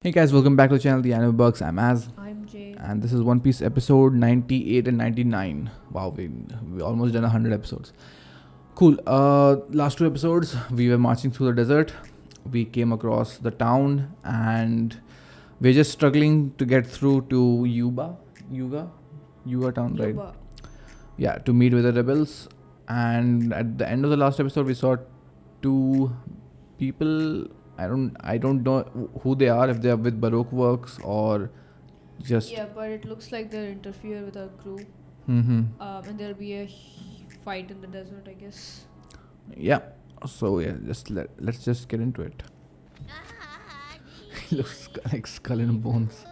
Hey guys, welcome back to the channel The Anime Bugs. I'm Az, I'm Jay. and this is One Piece episode 98 and 99. Wow, we almost done 100 episodes. Cool. Last two episodes, we were marching through the desert. We came across the town, and we're just struggling to get through to Yuga town, right? Yuba. Yeah, to meet with the rebels. And at the end of the last episode, we saw two people. I don't know who they are, if they are with Baroque Works or just. Yeah, but it looks like they'll interfere with our crew. Mm-hmm. And there'll be a fight in the desert, I guess. Yeah. So yeah, let's just get into it. He looks like Skull and Bones.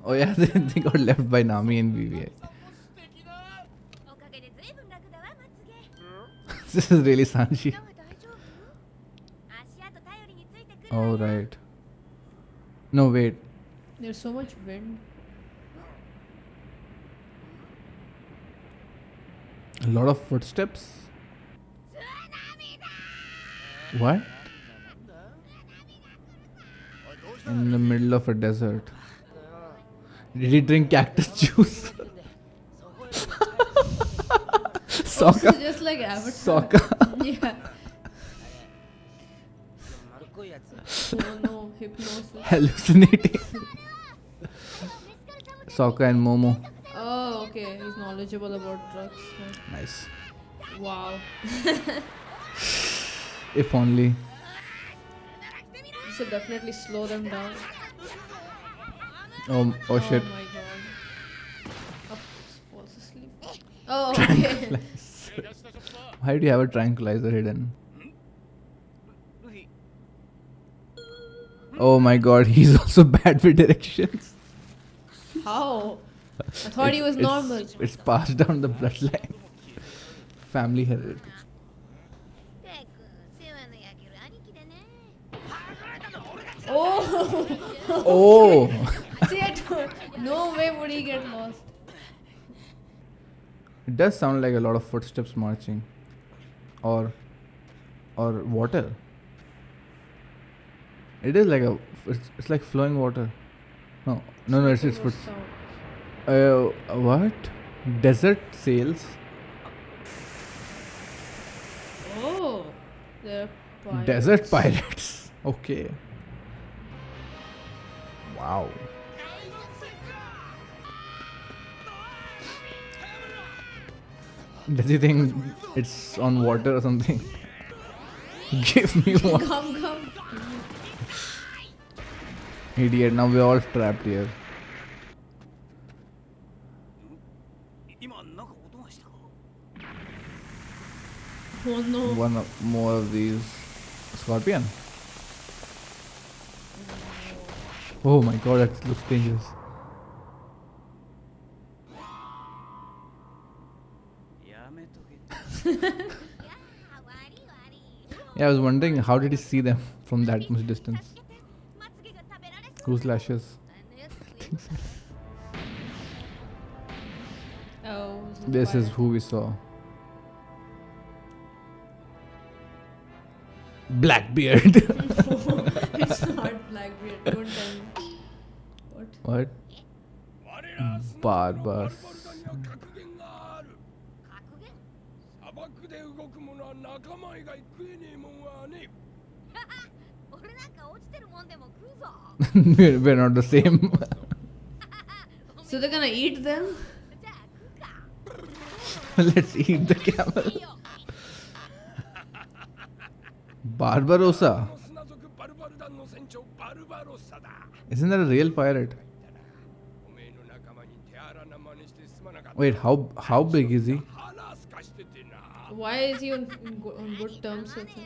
Oh yeah, they got left by Nami and BBI. This is really Sanji. Oh right. No wait. There's so much wind. A lot of footsteps. What? In the middle of a desert. Did he drink cactus juice? Also, Sokka. just like Avatar. Sokka. Yeah. Oh no, hypnosis. Hallucinating. Sokka and Momo. Oh, okay. He's knowledgeable about drugs. Nice. Wow. If only. This will definitely slow them down. Oh shit. Oh my god. Oh, falls asleep. Oh, okay. Why do you have a tranquilizer hidden? Oh my god, he's also bad with directions. How? I thought he was normal. It's passed down the bloodline. Family heritage. Oh! Oh! See, no way would he get lost. It does sound like a lot of footsteps marching. Or water. It is like it's like flowing water. No, it's foot. What? Desert sails. Oh, they're pirates. Desert pirates. Okay. Wow. Does he think it's on water or something? Give me one. Come. Idiot, now we're all trapped here. Oh no. One more of these. Scorpion. Oh my god, that looks dangerous. Yeah, I was wondering how did he see them from that much distance? Whose lashes? Oh, This is who we saw. Blackbeard. It's not Blackbeard. Don't tell me. What? What? Barbas. We're not the same. So they're gonna eat them? Let's eat the camel. Barbarossa. Isn't that a real pirate? Wait, how big is he? Why is he on good terms with him?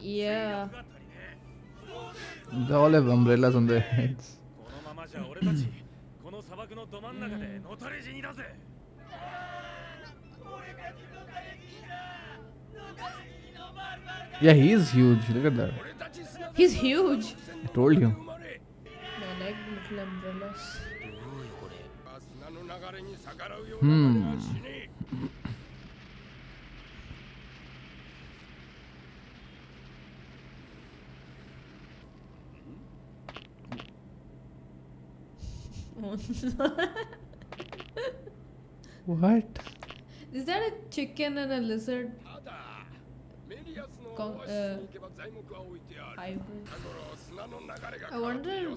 Yeah. They all have umbrellas on their heads. Yeah, he is huge. Look at that. He's huge. I told you. I like little umbrellas. What? Is that a chicken and a lizard? Hybrid. I wonder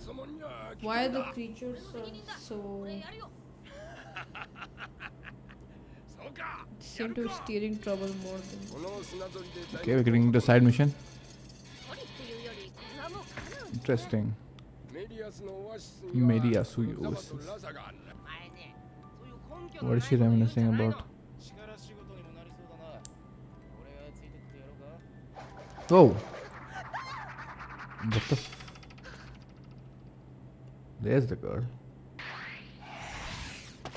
why the creatures are so. Seem to be steering trouble more than. Okay, we're getting into side mission. Interesting. Mediasuyu Oasis. What is she reminiscing about? Oh! What the There's the girl.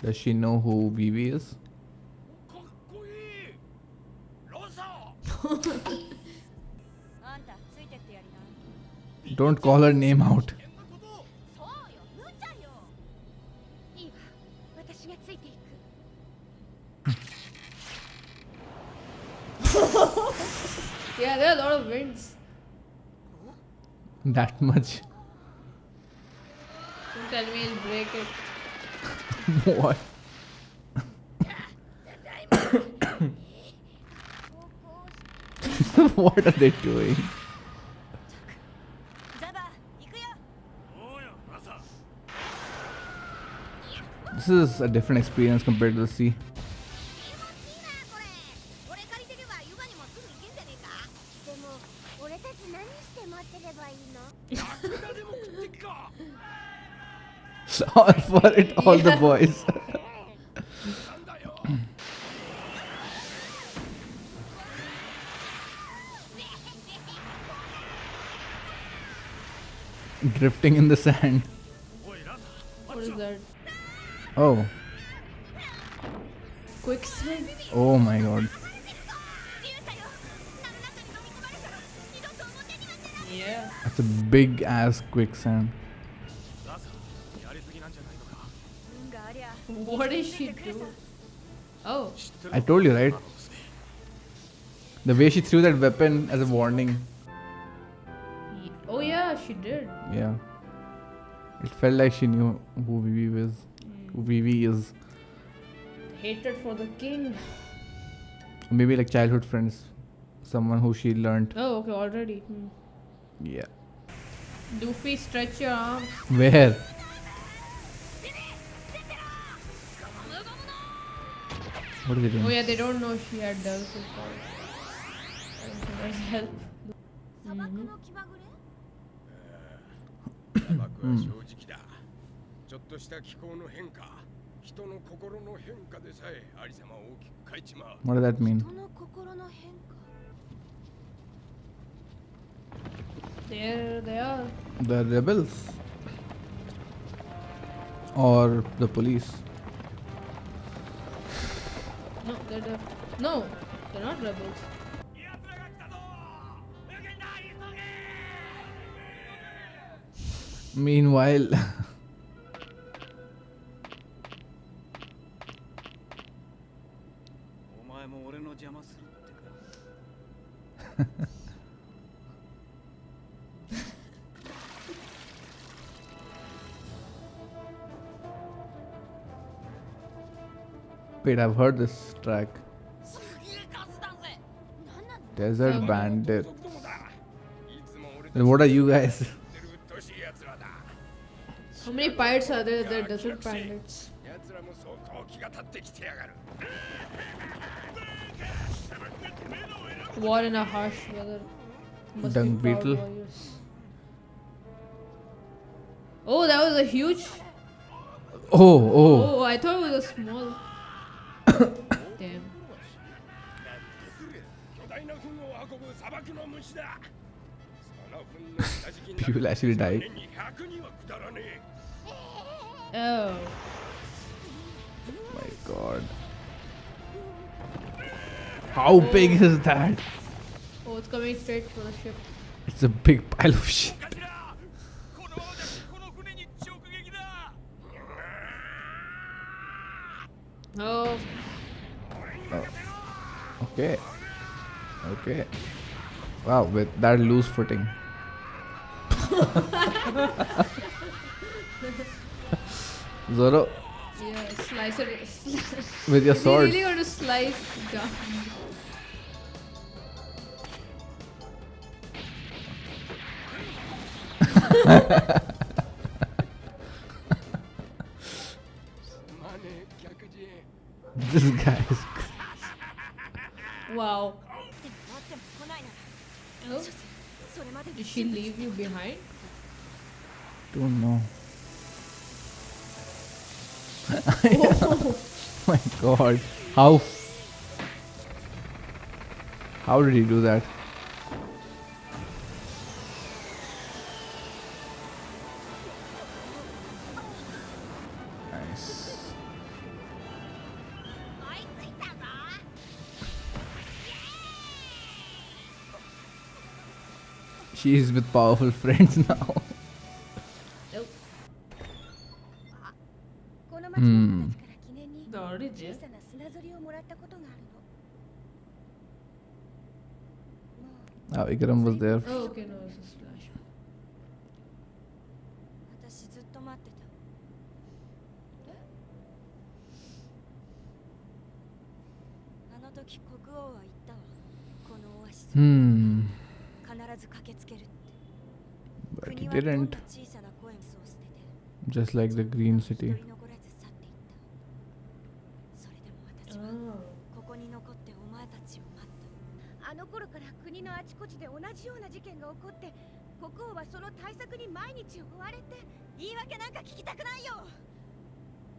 Does she know who Vivi is? Don't call her name out. Yeah, there are a lot of winds. That much. Don't tell me he'll break it. What? What are they doing? This is a different experience compared to the sea. All for it, all the boys. Drifting in the sand. What is that? Oh. Quicksand? Oh my god. Yeah. That's a big ass quicksand. What is she doing? Oh. I told you, right? The way she threw that weapon as a warning. Oh yeah, she did. Yeah. It felt like she knew who Vivi is. Who Vivi is. Hatred for the king. Maybe like childhood friends. Someone who she learned. Oh, okay, already. Yeah. Doofy, stretch your arms. Where? What is it doing? Oh yeah, they don't know she had devils in power. I don't think that's help. 砂漠は正直だ。ちょっとした気候の変化、人の心の変化でさえありさまを大きく変えちまう。 What does that mean? There they are. The rebels? Or the police? No, no, they're not rebels. Meanwhile, お前も俺の邪魔するってか。 wait, I've heard this track. Desert Bandit. Then what are you guys? How many pirates are there? They're desert bandits. War in a harsh weather. Must be Dung proud beetle. warriors. Oh, that was a huge. Oh. Oh, I thought it was a small. Damn. People actually died. Oh. My god. How big is that? Oh, it's coming straight for the ship. It's a big pile of shit. Oh. Okay. Wow, with that loose footing. Zoro, Yeah, slice it. with your Is he sword. really going to slice gun? This guy is. Wow. Oh, did she leave you behind? Don't know. Oh. My God, how did he do that? Nice. She is with powerful friends now. Nope. この町の人たちから記念に The origin. 小さな砂ぞりをもらったことがあるの。も Ikram was there. Oh, okay, no, it's a splash. う私ずっと待ってた。あの時国王は言ったわ。このオアシス、Hmm. 必ず駆けつけるって。 But he 国はどん didn't. な小さな声もそう捨てて。 Just like the green city. 一人残らず去っていった。それでも私は Oh. ここに残ってお前たちを待った。あの頃から国のあちこちで同じような事件が起こって、国王はその対策に毎日追われて。言い訳なんか聞きたくないよ。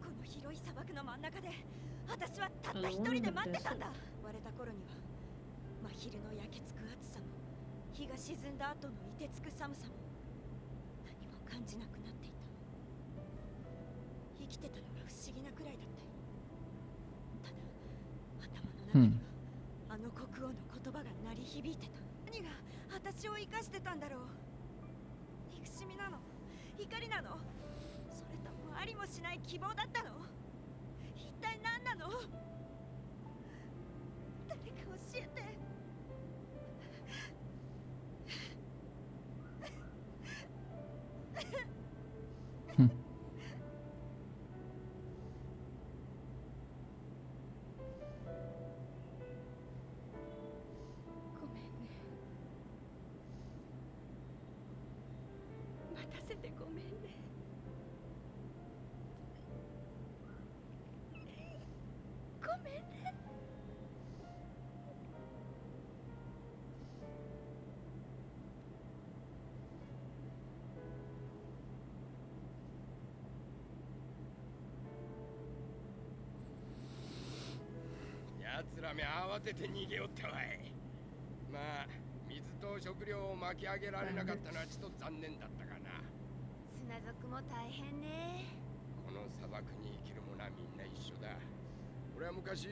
この広い砂漠の真ん中で私はたった一人で待ってたんだ。割れた頃には真昼の焼けつく暑さも日が沈んだ後の凍てつく寒さも何も感じなくなっていた。生きてたのが不思議なくらいだったよ。ただ頭の中には、あの国王の言葉が鳴り響いてた。何が私を生かしてたんだろう。憎しみなの、怒りなの、それともありもしない希望だったの。一体何なの。誰か教えて。ごめんね。待たせてごめんね。ごめんね。奴らめ慌てて逃げよったわい。まあ水と食料を巻き上げられなかったのはちょっと残念だったかな。砂族も大変ね。この砂漠に生きる者はみんな一緒だ。俺は昔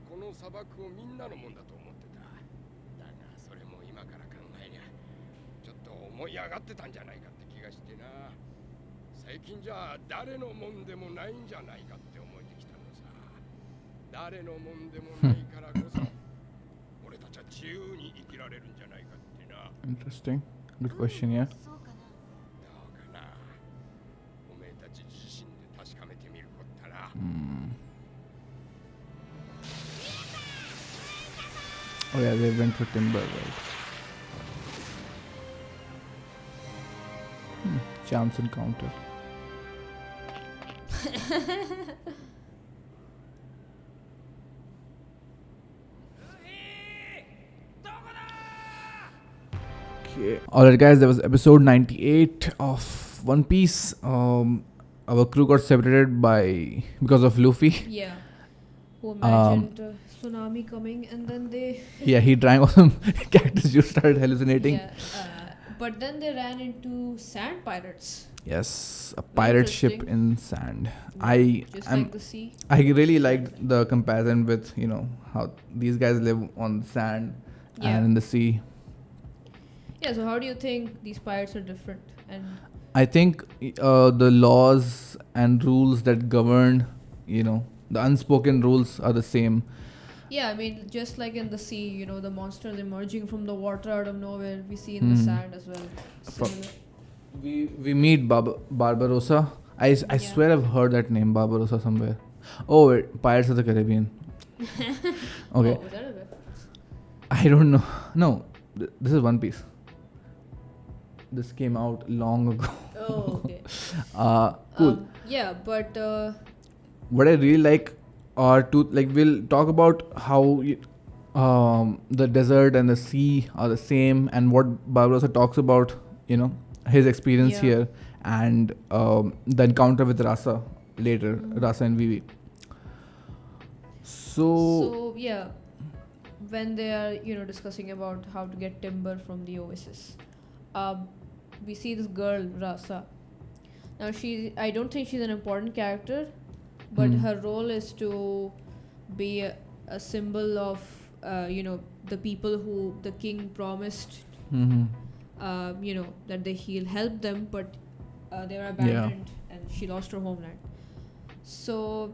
この砂漠をみんなのもんだと思ってた。だがそれも今から考えりゃちょっと思い上がってたんじゃないかって気がしてな。最近じゃ誰のもんでもないんじゃないかって思えてきたのさ。誰のもんでもないからこそ俺たちは自由に生きられるんじゃないかってな。 Interesting. Good question, yeah. そうかな。どうかな。おめえたち自身で確かめてみるこったら。 Oh yeah, they went for timber, right? Chance encounter. Okay. Alright, guys, that was episode 98 of One Piece. Our crew got separated because of Luffy. Yeah. Who imagined tsunami coming and then they. Yeah, he drank all some cactus juice, started hallucinating. Yeah. But then they ran into sand pirates. Yes, a pirate ship Interesting. in sand. I Just am like the sea. I really liked the comparison with, you know, how these guys live on sand Yeah. and in the sea. Yeah, so how do you think these pirates are different? And I think the laws and rules that govern, you know, the unspoken rules are the same. yeah, I mean, just like in the sea, you know, the monsters emerging from the water out of nowhere, we see in the sand as well. For- Similar. We meet Barbarossa I Yeah. swear I've heard that name, Barbarossa, somewhere. Oh, wait, Pirates of the Caribbean. Okay. Oh, was that a bit? I don't know. No, this is One Piece. This came out long ago. Oh, okay. Cool. Yeah, but What I really like are two, like, we'll talk about how the desert and the sea are the same, and what Barbarossa talks about, his experience Yeah. here, and the encounter with Rasa later, Rasa and Vivi. so yeah, when they are discussing about how to get timber from the oasis, we see this girl Rasa. Now I don't think she's an important character, but her role is to be a symbol of the people who the king promised that he'll help them, but they were abandoned and she lost her homeland. So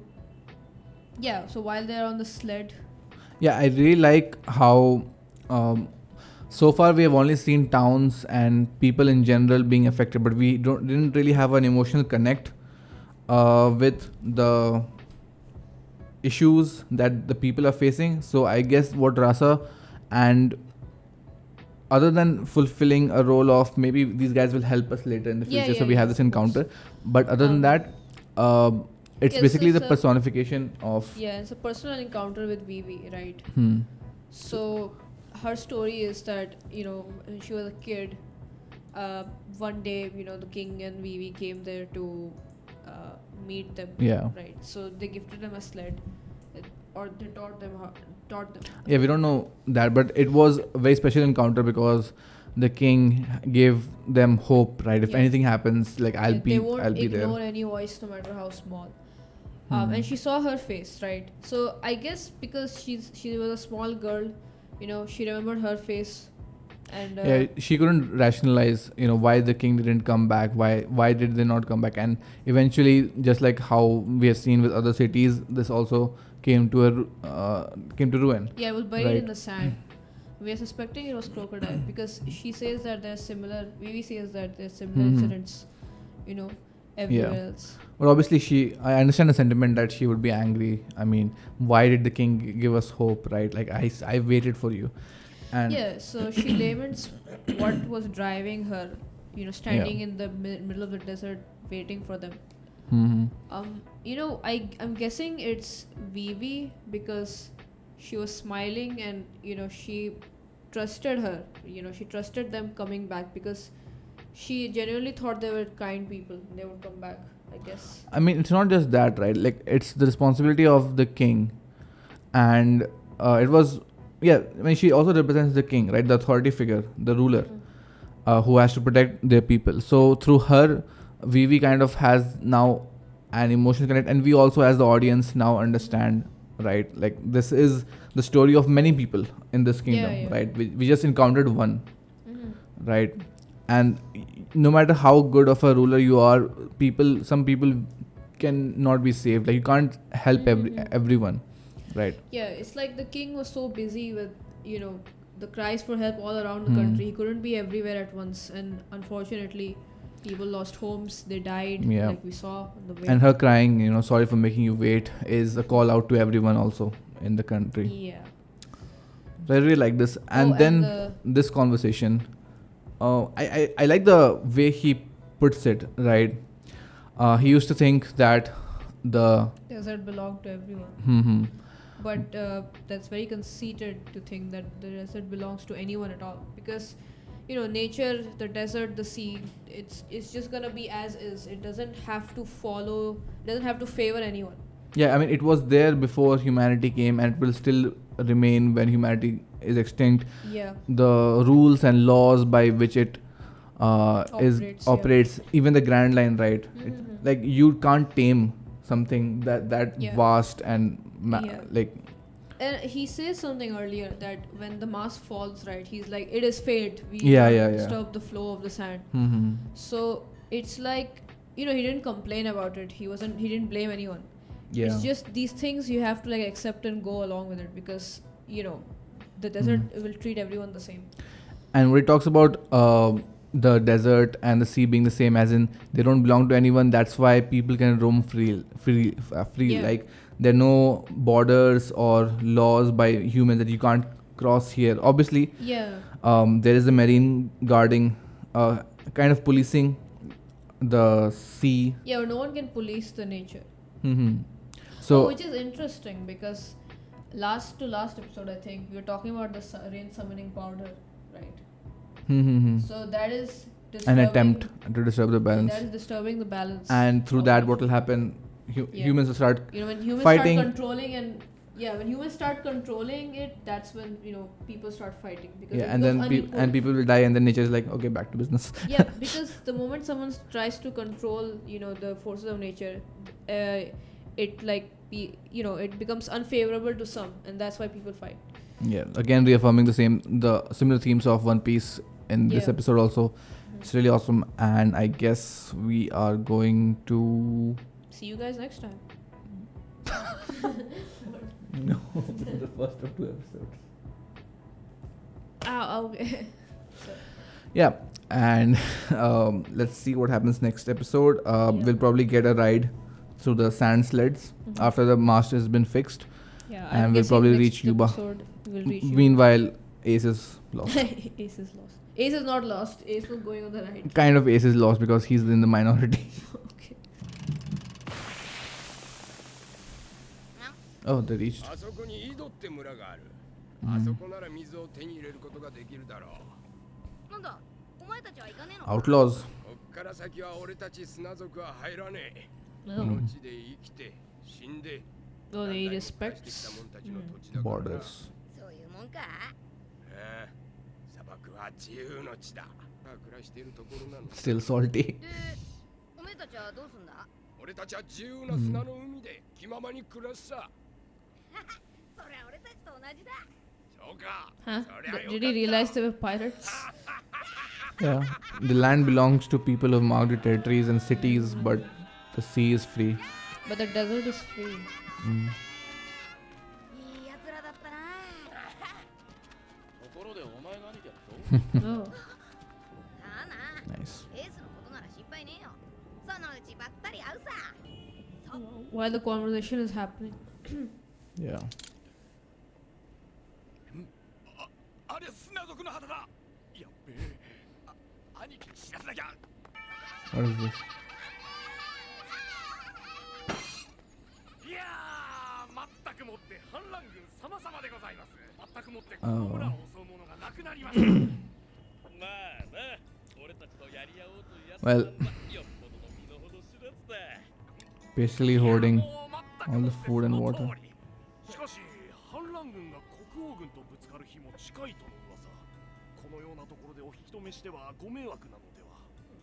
yeah, so while they're on the sled, Yeah, I really like how so far we have only seen towns and people in general being affected, but we didn't really have an emotional connect with the issues that the people are facing. So I guess what Rasa, and other than fulfilling a role of maybe these guys will help us later in the Yeah, future, yeah, so we yeah, have this of course. encounter. But other than that, it's Yes, basically the it's a- personification of. yeah, it's a personal encounter with Vivi, right? Hmm. So her story is that when she was a kid, one day the king and Vivi came there to meet them. Yeah. Right. So they gifted them a sled, or they taught them. Yeah, we don't know that, but it was a very special encounter because the king gave them hope, right? If Yeah. anything happens, like I'll They be won't there. ignore any voice, no matter how small. And she saw her face, right? So I guess because she was a small girl, she remembered her face, and Yeah, she couldn't rationalize, why the king didn't come back. Why did they not come back? And eventually, just like how we have seen with other cities, this also came to ruin. yeah, it was buried Right. in the sand. We are suspecting it was crocodile because she says that there's similar. Vivi says that there's similar incidents, everywhere else. But obviously, I understand the sentiment that she would be angry. I mean, why did the king give us hope, right? Like I waited for you, and Yeah, so she laments what was driving her, standing in the middle of the desert waiting for them. I'm guessing it's Vivi because she was smiling and she trusted her. She trusted them coming back because she genuinely thought they were kind people. They would come back, I guess. I mean, it's not just that, right? Like, it's the responsibility of the king, and it was, yeah. I mean, she also represents the king, right? The authority figure, the ruler, who has to protect their people. So through her, Vivi kind of has now an emotional connect, and we also, as the audience, now understand, right? Like, this is the story of many people in this kingdom, Yeah. right? We just encountered one, right? And no matter how good of a ruler you are, some people can not be saved. Like, you can't help everyone, right? Yeah, it's like the king was so busy with the cries for help all around the country. He couldn't be everywhere at once, and unfortunately people lost homes, they died, like we saw on the way. And her crying, sorry for making you wait, is a call out to everyone also in the country. Yeah. So I really like this. And then this conversation, I like the way he puts it, right? He used to think that the desert belonged to everyone. But that's very conceited to think that the desert belongs to anyone at all, because nature, the desert, the sea, it's just gonna be as is. It doesn't have to favor anyone. Yeah, I mean, it was there before humanity came, and it will still remain when humanity is extinct. Yeah. The rules and laws by which it operates, even the Grand Line, right? Like, you can't tame something that vast and like. And he says something earlier that when the mask falls, right, he's like, it is fate. We disturb the flow of the sand. So it's like, he didn't complain about it. He didn't blame anyone. Yeah. It's just these things you have to like accept and go along with it, because the desert will treat everyone the same. And when it talks about the desert and the sea being the same, as in they don't belong to anyone. That's why people can roam free. Yeah. Like there are no borders or laws by humans that you can't cross here. Obviously, Yeah. there is a marine guarding, kind of policing the sea. Yeah, no one can police the nature. Hmm. So which is interesting because last episode, I think we were talking about the rain summoning powder, right? So that is an disturbing. attempt to disturb the balance, That is disturbing the balance. and through of that, nature. what will happen? Yeah. Humans will start When humans fighting. start controlling when humans start controlling it, that's when people start fighting because it and then becomes unequal. people will die, and then nature is like, okay, back to business. Yeah, because the moment someone tries to control the forces of nature, it it becomes unfavorable to some, and that's why people fight. Yeah, again reaffirming the similar themes of One Piece in this Yeah. episode also. It's really awesome, and I guess we are going to See you guys next time. no the first of 2 episodes. Okay. Yeah, and let's see what happens next episode. We'll probably get a ride through the sand sleds after the master has been fixed. Yeah, And we'll probably reach Yuba. We'll reach Yuba. Meanwhile, Ace is lost. Ace is lost. Ace is not lost. Ace was going on the right. Kind of Ace is lost because he's in the minority. Okay. Oh, they reached. あそこに井戸って村がある。あそこなら水を手に入れることができるだろう。なんだお前たちは行かねえの Outlaws. こっから先は俺たち砂族は入らねえ。 No. この地で生きて死んで Oh, they respect. 何代も暮らしてきた者たちの土地だからな。 Borders. そういうもんかええ砂漠は自由の地だ。暮らしているところなの。 Still salty. でお前たちはどうすんだ俺たちは自由な砂の海で気ままに暮らすさ。そりゃ俺たちと同じだ そうか。 Huh? そりゃよかった Did he realize they were pirates? Yeah. The land belongs to people of marked territories and cities, but the sea is free. But the desert is free. いいやつらだったなところでお前何でやっ Oh. ああな Nice. エースのことなら心配ねえよそのうちばったり会うさ While the conversation is happening. Yeah. あれ砂族の旗だやっべえ兄貴に知らせなきゃ What is this? いやーまったくもって反乱軍様々でございますまったくもってこの村を襲う者がなくなりましたまあな俺たちとやり合おうというやつ Well, よっぽどの身の程知らずだ basically hoarding all the food and water. しかし反乱軍が国王軍とぶつかる日も近いとの噂このようなところでお引き止めしてはご迷惑なのでは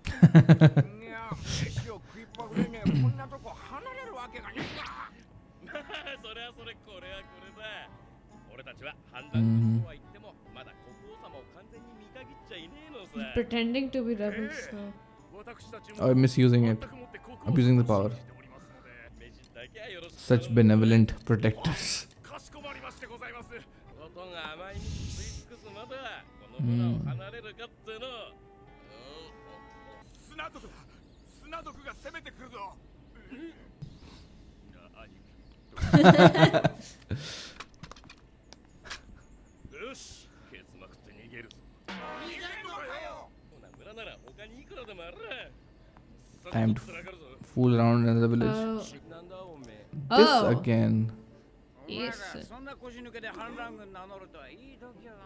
いや、飯を食いっぱぐれねえこんなとこ離れるわけがねえかまあそれはそれこれはこれだ俺たちは反乱軍とは言ってもまだ国王様を完全に見限っちゃいねえのさ Pretending to be rebels. So. 私たち Or も misusing it. 全くもって国王 Abusing the power. を信じておりますので飯だけはよろしく Such benevolent protectors. かしこまりましてございますことが甘いに吸い尽くすまでこの村を離れるかっての砂族だ砂族が攻めてくるぞよしケツまくって逃げるぞ逃げるのかよほな村なら他にいくらでもある Time to つらかるぞ fool around in the village.なんだおめえ This Oh. again. お前ら Yes. そんな腰抜けで反乱軍名乗るとはいい度胸だな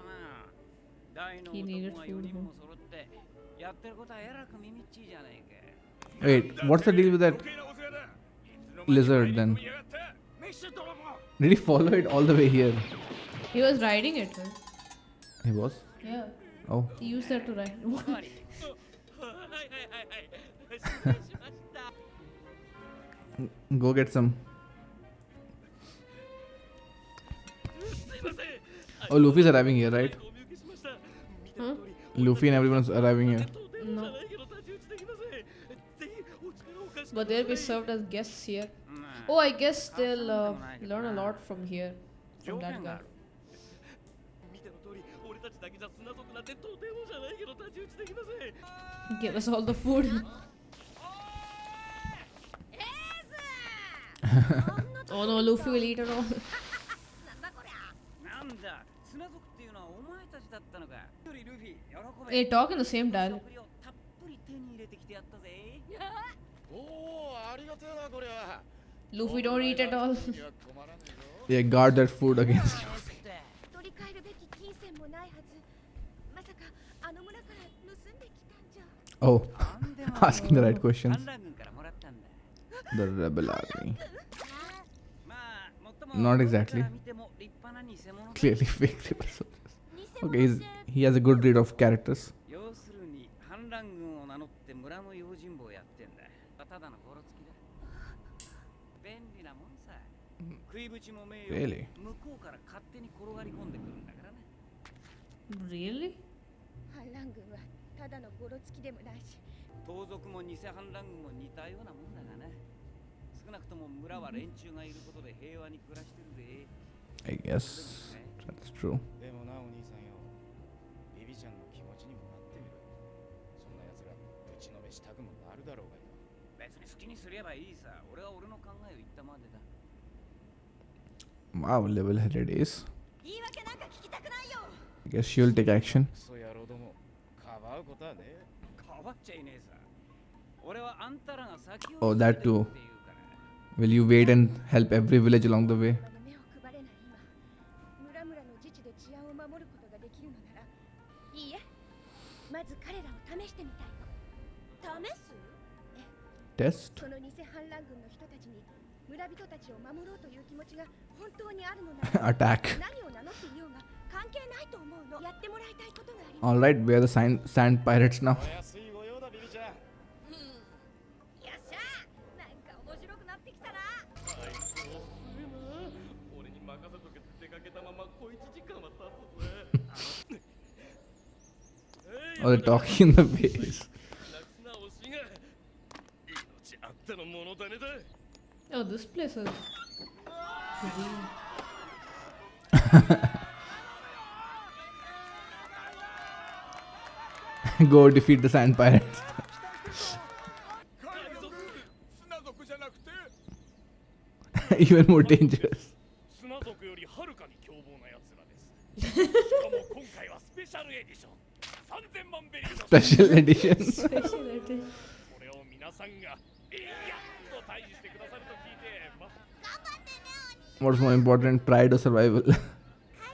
大の He needed 男が food, 4人も揃ってやってることはえらく耳っちいじゃねえか Wait, what's the deal with that 余計なお世話だ lizard then? 飯泥棒 Did he follow it all the way here? He was riding it, right? He was? Yeah. Oh. He used that to ride. はいはいはいはい失礼しました Go get some. すいません Oh, Luffy's arriving here, right? お見受けしました Huh? Luffy and everyone's arriving here. No. じゃないけど太刀打ちできませんぜひお力をお貸しく But だ they'll さ be い served as guests here. まあ Oh, I guess they'll learn a lot from here. From 条 that 件があ guy. る見ての通り俺たちだけじゃ砂族なんてとてもじゃないけど太刀打ちできません。 Give us all the food. Oh no, Luffy will eat it all. なんだ砂族っていうのはお前たちだったのか。よりルフィ喜べ。 They talk in the same dialogue. 食料たっぷり手に入れてきてやったぜ。おお、ありがてえなこりゃ。 Luffy don't eat it all. いや困らねえぞ。 Yeah, guard that food against you. 取り替えるべき金銭もないはず。まさかあの村から盗んできたんじゃ。 Oh, asking the right questions. 反乱軍からもらったんだ。 The rebel army. まあ最も Not exactly. 見ても立派な偽物だ。 Clearly fake rebel soldiers. Okay, he has a good read of characters. 要するに反乱軍を名乗って村の用心棒をやってんだ。ただのゴロつきだ。便利なもんさ。食いぶちも名誉。 Really? 向こうから勝手に転がり込んでくるんだからね。 Really? 反乱軍はただのゴロつきでもないし。盗賊も偽反乱軍も似たようなもんだがね。少なくとも村は連中がいることで平和に暮らしてるぜ。 I guess that's true. でもなお兄さんよ、ビビちゃんの気持ちにもなってみろ。そんな奴らぶちのめしたくもなるだろうがよ。別に好きにすればいいさ。俺は俺の考えを言ったまでだ。 Wow, level-headed Ace. 言い訳なんか聞きたくないよ。 I guess she'll take action. クソ野郎ども、かばうことはねえ。変わっちゃいねえさ。俺はあんたらが先 Oh, を that 進めてる too. って言うから。 Will you wait and help every village along the way? 目を配れない今、村々の自治で治安を守ることができるのなら、いいえ。まず彼らを試してみたいの。試す？ Test? その偽反乱軍の人たちに村人たちを守ろうという気持ちが本当にあるのなら Attack. 何を名乗っていようが関係ないと思うの。やってもらいたいことがあります。 Alright, we are the sand pirates now. お安いご用だビビちゃん。よっしゃ、なんか面白くなってきたな。俺に任せとけって出かけたまま小1時間は経つぜ。 Oh, they're talking in the base. なくすなおしが。命あってのもの種だ。 Oh, this place is. Go defeat the sand pirates. 砂族じゃなくて Even more dangerous. 砂族よりはるかに凶暴な奴らです。しかも今回はスペシャルエディション。3000万ベリーの Special edition. Special edition. それを皆さんがいやっと退治してくださると聞いて、What's more important, pride or survival? 海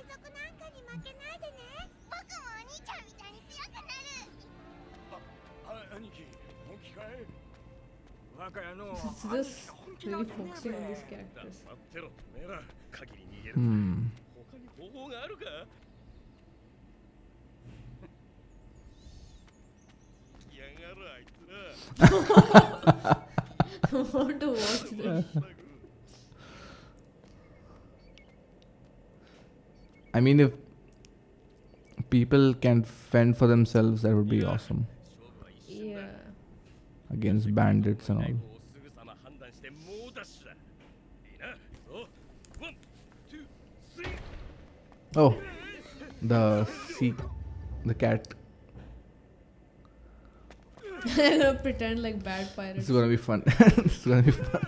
賊なんかに負けないでね。僕もお兄ちゃんみたいに強くなる。兄貴、本気かい？若やの It's just really focusing on these characters. 待ってろ、てめえら。限り逃げる。 Hmm. 他に方法があるか？やがるあいつら。 I want to watch this. I mean, if people can fend for themselves, that would be awesome. Yeah. Against bandits and all. すぐさま判断して猛ダッシュだ。いいな。そう。ワン、ツー、スリー。 Oh, the cat. I'm gonna pretend like bad This pirates. is gonna be fun. This is gonna be fun.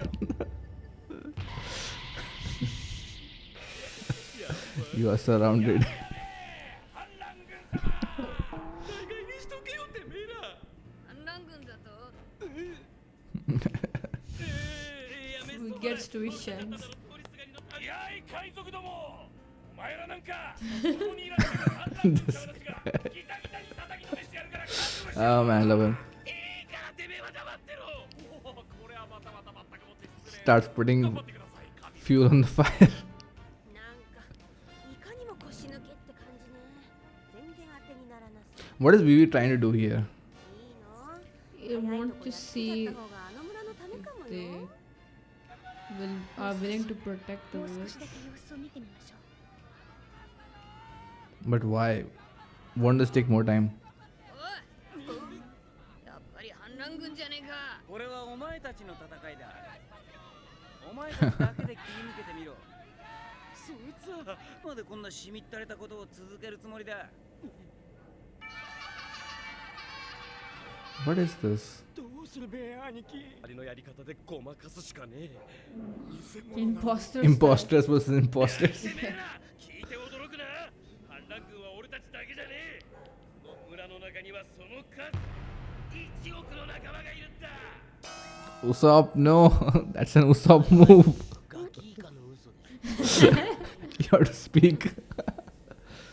You are surrounded. 反乱軍様。大概にしとけよてめえら。反乱軍だと Who gets to be Shanks? いやい海賊ども。お前らなんか。ここにいらっしゃる反乱軍の人たちがギタギタに叩きのめしてやるから覚悟しろ。 Oh man, love him. いいからてめえは黙ってろ。おおこれはまたまた全くもって失礼。 Starts putting 頑張ってください。神 fuel on the fire. なんかいかにも腰抜けって感じね。全然当てにならなそう。 What is Vivi trying to do here? いいの？ I want to see 早いとこやっちゃった方があの村のためかも they よ。 are willing to protect the もう少 village. しだけ様子を見てみましょう。 But why? Won't this take more time? やっぱり反乱軍じゃねえか。これはお前たちの戦いだ。お前たちだけで切り抜けてみろ。そいつはまだこんなしみったれたことを続けるつもりだ。What is this? どうするべ兄貴。ありのやり方でごまかすしかねえ。 Imposter. Imposters versus imposters. てめえら聞いて驚くな。反乱軍は俺たちだけじゃねえ。この村の中にはその数1億の仲間がいるんだ。 Usopp, no. That's an Usopp move. ガキ以下の嘘で。 You have to speak.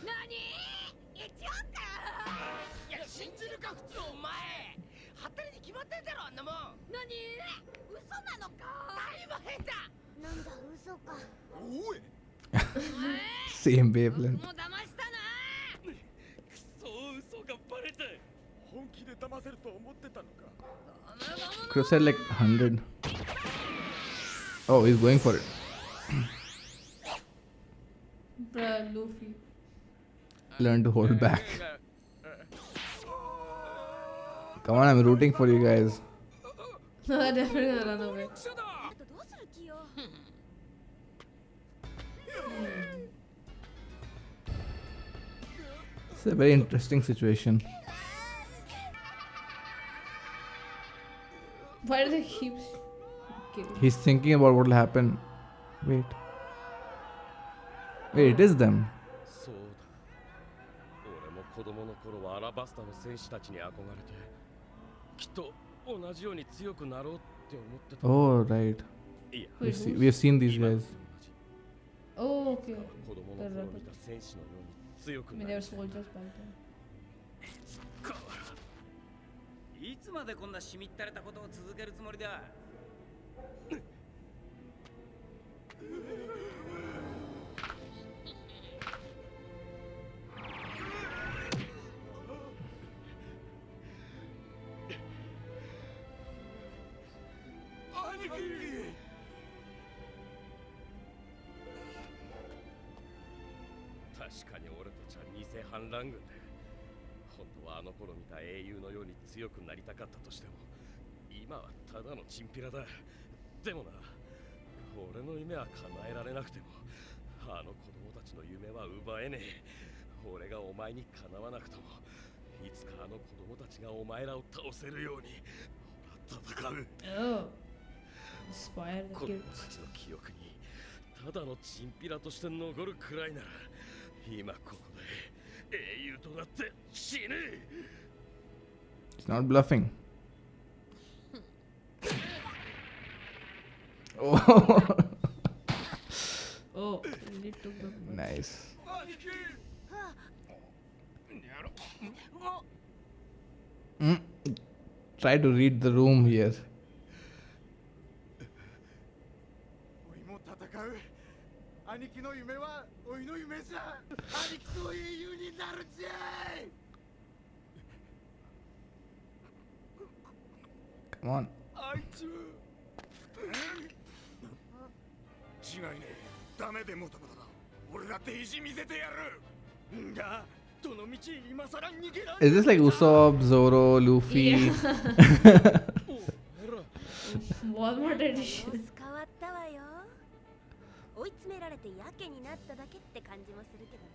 何1億いや信じるか普通お前。はったりに決まってんだろあんなもん。何嘘なのか大も変だ。なんだ嘘かおい。 Same wavelength. もう騙したなくそ嘘がバレた。本気で騙せると思ってたのか。 Could have said like 100. Oh, he's going for it. Bruh, Luffy. Learn to hold back. Come on, I'm rooting for you guys. Definitely gonna run away. あとどうする気よ It's a very interesting situation. Why do they keep killing? He's thinking about what will happen. Wait. Wait, it is them. そうだ。俺も子供の頃はアラバスタの戦士たちに憧れて、きっと同じように強くなろうって思ってた。 Oh, right. いや、 Wait, who? We have seen these 今 guys. 同じ。 Oh, okay. 子供の頃見た戦士のように強く I mean, な they る were。soldiers back then. いつまでこんなしみったれたことを続けるつもりだ。兄貴。確かに俺たちは偽反乱軍で、本当はあの頃見た英雄のように強くなりたかったとしても、今はただのチンピラだ。でもな、俺の夢は叶えられなくても、あの子供たちの夢は奪えねえ。俺がお前にかなわなくとも、いつかあの子供たちがお前らを倒せるように戦う。 Oh. Inspired the 子供 kids. たちの記憶にただのチンピラとして残るくらいなら、今ここで英雄となって死ぬ。 He's not bluffing. Oh, Oh, really took the. nice. 兄貴。 Try to read the room here. おいも戦う兄貴の夢はおいの夢じゃ兄貴と英雄になるじゃい Come on. あいつ。違いねえダメでもたもただ俺だって意地見せてやるんだ。どの道今さら逃げら Is this like Usopp, Zoro, Luffy? Walmart 様 edition. 子変わったわよ追い詰められてやけになっただけって感じもするけどね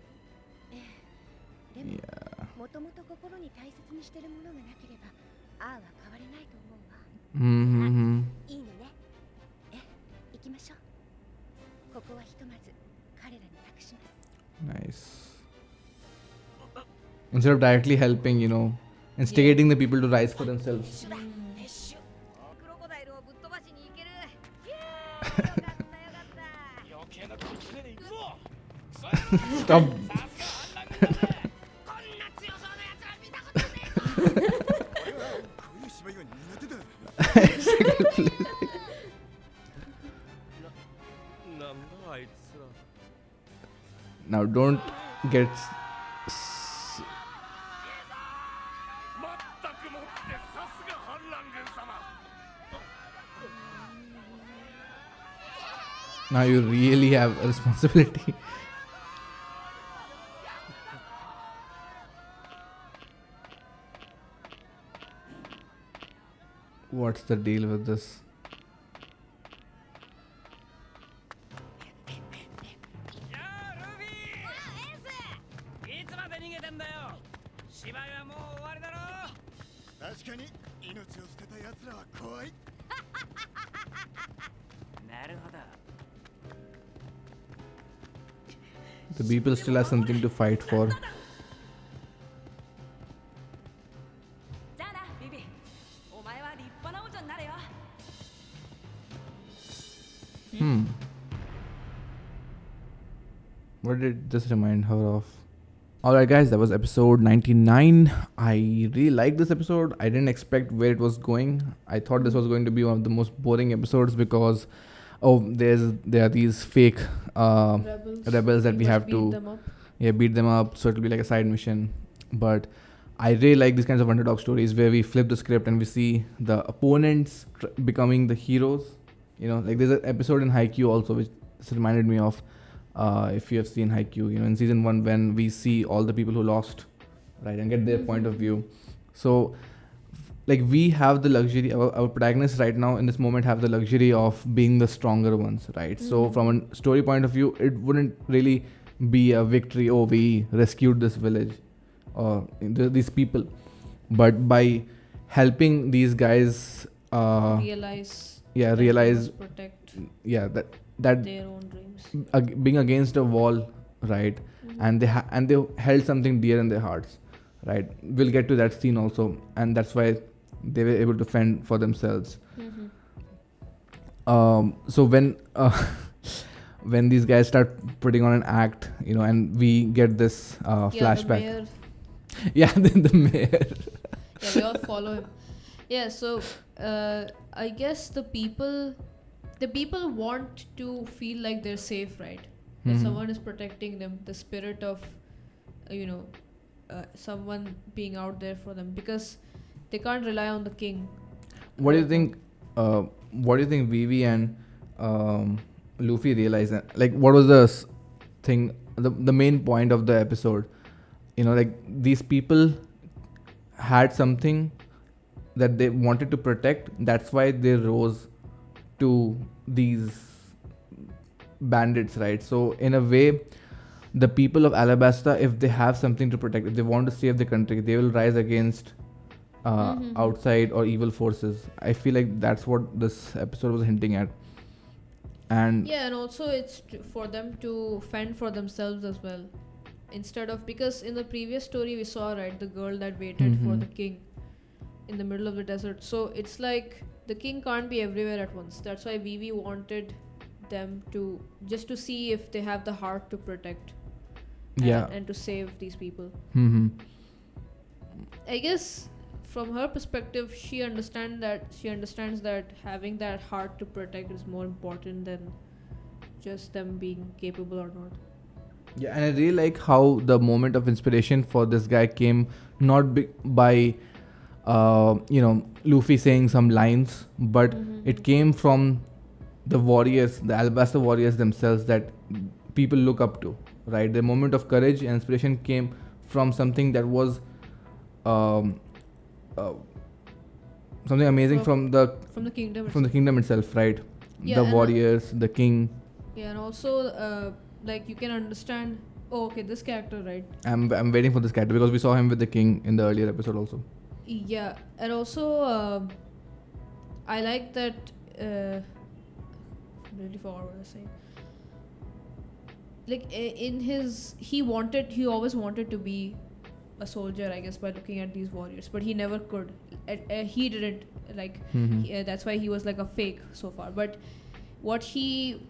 でも Yeah. もともと心に大切にしてるものがなければああは変われないと思うわ Mm-hmm. いいのね行きましょうここはひとまず彼らに託します Nice. Instead of directly helping, instigating the people to rise for themselves. クロコダイルをぶっ飛ばしに行けるイエーイよかったよかった余計なことしねえで行くぞ。 Stop. こんな強そうな奴ら見たことねえぞ。俺はこういう芝居が苦手だ なんだあいつら。 Now don't get. まったくもってさすが反乱軍様。 Now you really have a responsibility. What's the deal with this? やあルフィいつまで逃げてんだよ。芝居はもう終わりだろ。確かに命を捨てた奴らは怖い。なるほど。 The people still have something to fight for. じゃあなビビ、お前は立派な王女になれよ。 What did this remind her of? Alright, guys, that was episode 99. I really liked this episode. I didn't expect where it was going. I thought this was going to be one of the most boring episodes because there are these fake rebels that we must have beat to them up. beat them up. So it'll be like a side mission. But I really like these kinds of underdog stories where we flip the script and we see the opponents becoming the heroes. You know, like there's an episode in Haikyuu also which this reminded me of. If you have seen Haikyuu, you know, in season 1 when we see all the people who lost, right, and get their point of view. So, like we have the luxury, our protagonists right now in this moment have the luxury of being the stronger ones, right? So from a story point of view, it wouldn't really be a victory, oh, we rescued this village or these people. But by helping these guys, Realize. yeah, that they realize, must protect yeah, that their own dreams. being against a wall, right, and they held something dear in their hearts, right. We'll get to that scene also, and that's why they were able to fend for themselves. So when when these guys start putting on an act, you know, and we get this flashback. The mayor, Yeah, the mayor. yeah, we all follow him. Yeah, so I guess the people want to feel like they're safe, right? That someone is protecting them, the spirit of someone being out there for them, because they can't rely on the king. What do you think? What do you think Vivi and Luffy realized? Like, what was the thing? The main point of the episode? You know, like these people had something that they wanted to protect. That's why they rose to these bandits, right? So in a way, the people of Alabasta, if they have something to protect, if they want to save the country, they will rise against outside or evil forces. I feel like that's what this episode was hinting at. And Yeah, and also it's for them to fend for themselves as well, instead of, because in the previous story we saw, right, the girl that waited for the king in the middle of the desert. So it's like the king can't be everywhere at once. That's why Vivi wanted them to just to see if they have the heart to protect and to save these people. I guess from her perspective, she understands that having that heart to protect is more important than just them being capable or not. Yeah, and I really like how the moment of inspiration for this guy came not by Luffy saying some lines, but it came from the warriors, the Alabasta warriors themselves that people look up to, right? The moment of courage and inspiration came from something that was something amazing from the kingdom itself, right? Yeah, the and warriors, the king. Yeah, and also like you can understand. Oh, okay, this character, right? I'm waiting for this character because we saw him with the king in the earlier episode also. Yeah, and also I like that. Really forgot what I was saying. Like he always wanted to be a soldier, I guess, by looking at these warriors, but he never could. He didn't that's why he was like a fake so far. But what his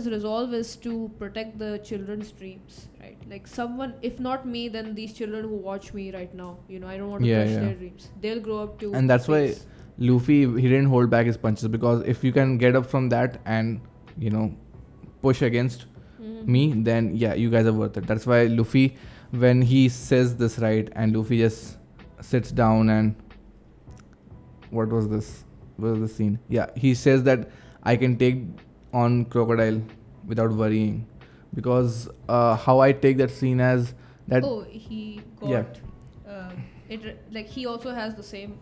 resolve is to protect the children's dreams, right? Like someone, if not me, then these children who watch me right now, I don't want to crush their dreams. They'll grow up to, and that's why Luffy, he didn't hold back his punches, because if you can get up from that and push against me, then yeah, you guys are worth it. That's why Luffy, when he says this, right, and Luffy just sits down and what was the scene? Yeah, he says that I can take on Crocodile without worrying, because how I take that scene as that. Oh, he got like he also has the same.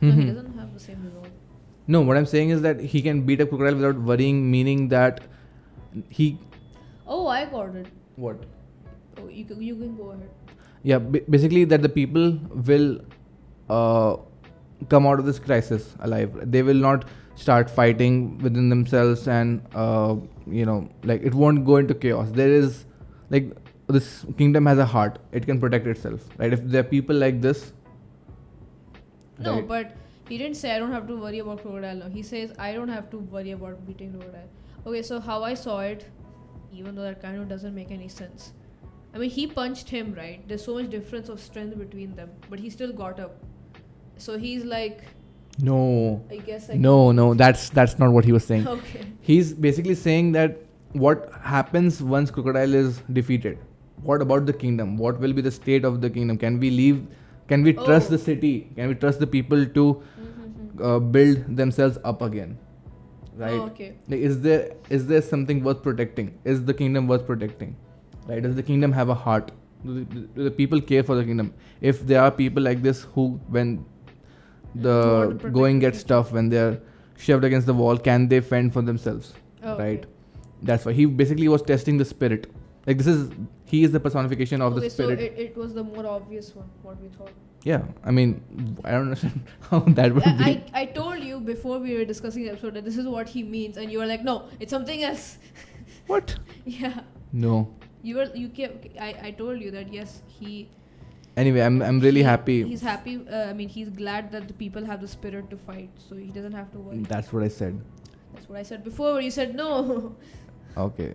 Mm-hmm. No, he doesn't have the same resolve. No, what I'm saying is that he can beat up Crocodile without worrying, meaning that he. Oh, I got it. What? Oh, you can go ahead. Yeah, basically that the people will come out of this crisis alive. They will not start fighting within themselves, and like it won't go into chaos. There is like this kingdom has a heart. It can protect itself, right? If there are people like this. No, right? but he didn't say I don't have to worry about crocodile now. He says I don't have to worry about beating crocodile. Okay, so how I saw it, even though that kind of doesn't make any sense. I mean, he punched him, right? There's so much difference of strength between them, but he still got up. So he's like, No. I guess. No, that's not what he was saying. Okay. He's basically saying that what happens once crocodile is defeated. What about the kingdom? What will be the state of the kingdom? Can we leave? Can we trust the city? Can we trust the people to build themselves up again? Right? Oh, okay. Like, is there something worth protecting? Is the kingdom worth protecting? Right? Does the kingdom have a heart? Do the people care for the kingdom? If there are people like this who, when want the to protect going the gets future. tough, when they're shoved against the wall, can they fend for themselves? Oh, Right? okay. That's why he basically was testing the spirit. Like he is the personification of Okay, the so spirit. it was the more obvious one, what we thought. Yeah, I mean, I don't understand how that would be. I told you before we were discussing the episode that this is what he means, and you were like, no, it's something else. What? Yeah. No. You kept. I told you that yes, he. Anyway, I'm really happy. He's happy. I mean, he's glad that the people have the spirit to fight, so he doesn't have to worry. That's what I said. That's what I said before. Where you said no. Okay,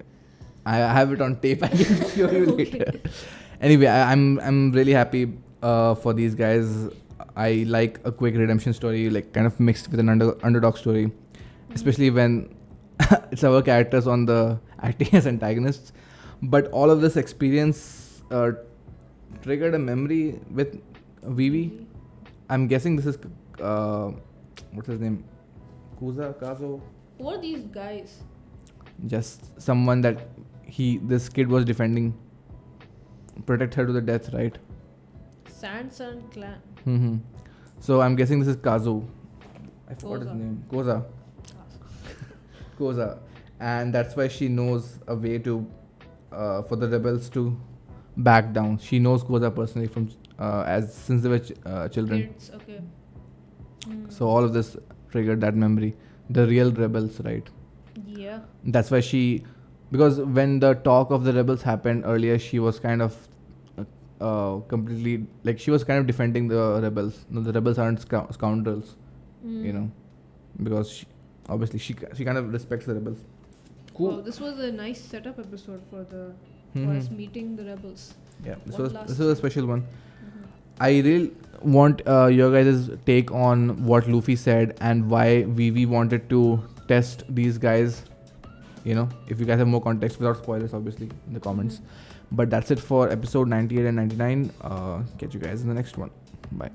I have it on tape. I can show you later. Anyway, I'm really happy for these guys. I like a quick redemption story, like kind of mixed with an underdog story, especially when it's our characters on the acting as antagonists. But all of this experience triggered a memory with Vivi. I'm guessing this is what's his name? Kazo. Who are these guys? Just someone that this kid was defending, protect her to the death, right? Sand Sun Clan. Mm-hmm. So I'm guessing this is Kazu. I forgot his Koza. name. Koza. And that's why she knows a way to for the rebels to back down. She knows Koza personally from since they were children. Kids, okay. So all of this triggered that memory. The real rebels, right? Yeah. That's why because when the talk of the rebels happened earlier, she was kind of completely, like, she was kind of defending the rebels. No, the rebels aren't scoundrels, because obviously she kind of respects the rebels. Cool. Wow, this was a nice setup episode for us meeting the rebels. Yeah, this One was last a special one. I really want your guys' take on what Luffy said and why Vivi wanted to test these guys. If you guys have more context without spoilers, obviously, in the comments. But that's it for episode 98 and 99. Catch you guys in the next one. Bye.